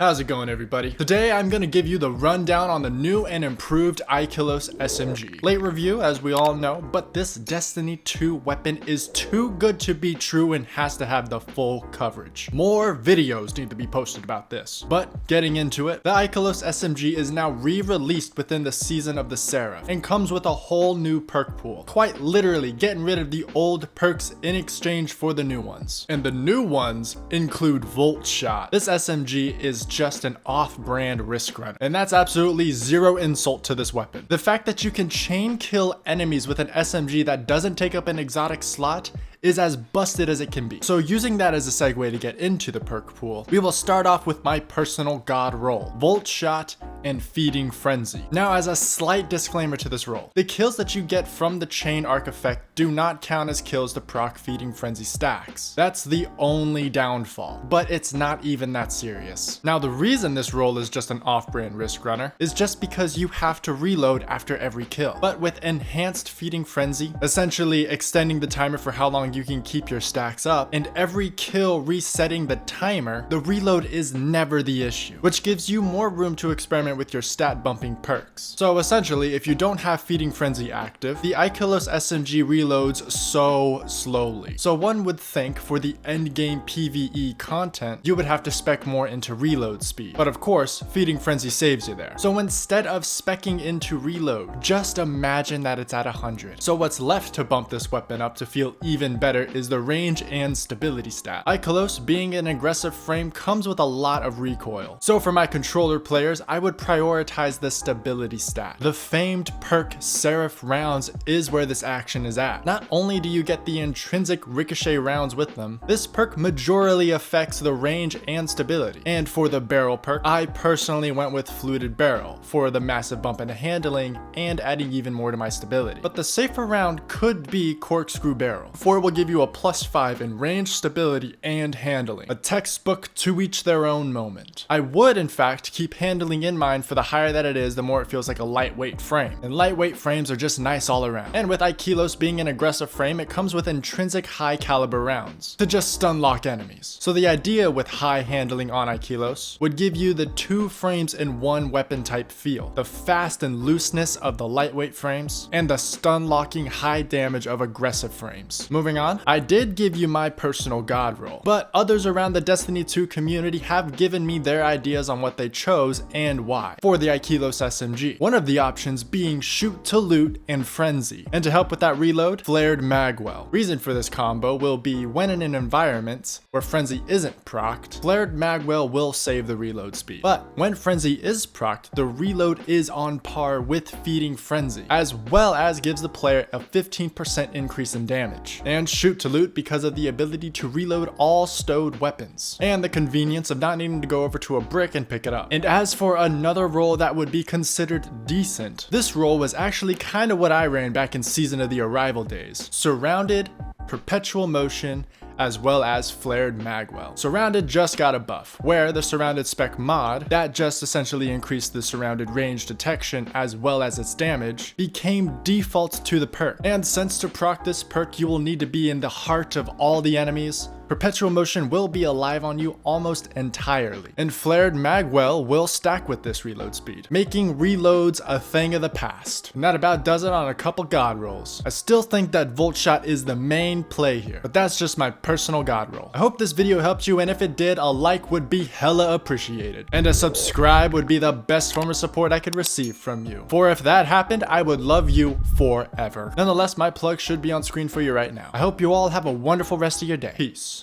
How's it going, everybody? Today I'm going to give you the rundown on the new and improved Ikelos smg. Late review, as we all know, but this Destiny 2 weapon is too good to be true and has to have the full coverage. More videos need to be posted about this. But getting into it, the Ikelos smg is now re-released within the season of the Seraph and comes with a whole new perk pool. Quite literally getting rid of the old perks in exchange for the new ones. And the new ones include voltshot. This smg is just an off-brand risk runner, and that's absolutely zero insult to this weapon. The fact that you can chain kill enemies with an SMG that doesn't take up an exotic slot is as busted as it can be. So using that as a segue to get into the perk pool, we will start off with my personal god roll, voltshot and feeding frenzy. Now, as a slight disclaimer to this roll, the kills that you get from the chain arc effect do not count as kills to proc feeding frenzy stacks. That's the only downfall, but it's not even that serious. Now, the reason this roll is just an off-brand risk runner is just because you have to reload after every kill. But with enhanced feeding frenzy, essentially extending the timer for how long you can keep your stacks up, and every kill resetting the timer, the reload is never the issue, which gives you more room to experiment with your stat bumping perks. So essentially, if you don't have feeding frenzy active, the Ikelos smg reloads so slowly. So one would think for the endgame PvE content, you would have to spec more into reload speed. But of course, feeding frenzy saves you there. So instead of specking into reload, just imagine that it's at 100. So what's left to bump this weapon up to feel even better is the range and stability stat. Ikelos, being an aggressive frame, comes with a lot of recoil. So for my controller players, I would prioritize the stability stat. The famed perk Seraph rounds is where this action is at. Not only do you get the intrinsic ricochet rounds with them, this perk majorly affects the range and stability. And for the barrel perk, I personally went with fluted barrel for the massive bump into handling and adding even more to my stability. But the safer round could be corkscrew barrel, for it will give you a +5 in range, stability, and handling. A textbook to each their own moment. I would, in fact, keep handling in mind, for the higher that it is, the more it feels like a lightweight frame. And lightweight frames are just nice all around. And with Ikelos being an aggressive frame, it comes with intrinsic high caliber rounds to just stun lock enemies. So the idea with high handling on Ikelos would give you the 2 frames in 1 weapon type feel. The fast and looseness of the lightweight frames, and the stun locking high damage of aggressive frames. Moving on, I did give you my personal god roll, but others around the Destiny 2 community have given me their ideas on what they chose and why for the Ikelos smg. One of the options being shoot to loot and frenzy, and to help with that reload, flared magwell. Reason for this combo will be when in an environment where frenzy isn't procced, flared magwell will save the reload speed. But when frenzy is procced, the reload is on par with feeding frenzy, as well as gives the player a 15% increase in damage. And shoot to loot because of the ability to reload all stowed weapons, and the convenience of not needing to go over to a brick and pick it up. And as for another roll that would be considered decent, this roll was actually kind of what I ran back in Season of the Arrival days. Surrounded, perpetual motion, as well as flared magwell. Surrounded just got a buff, where the surrounded spec mod, that just essentially increased the surrounded range detection as well as its damage, became default to the perk. And since to proc this perk you will need to be in the heart of all the enemies, perpetual motion will be alive on you almost entirely, and flared magwell will stack with this reload speed, making reloads a thing of the past. And that about does it on a couple god rolls. I still think that voltshot is the main play here, but that's just my personal god roll. I hope this video helped you, and if it did, a like would be hella appreciated, and a subscribe would be the best form of support I could receive from you, for if that happened, I would love you forever. Nonetheless, my plug should be on screen for you right now. I hope you all have a wonderful rest of your day. Peace.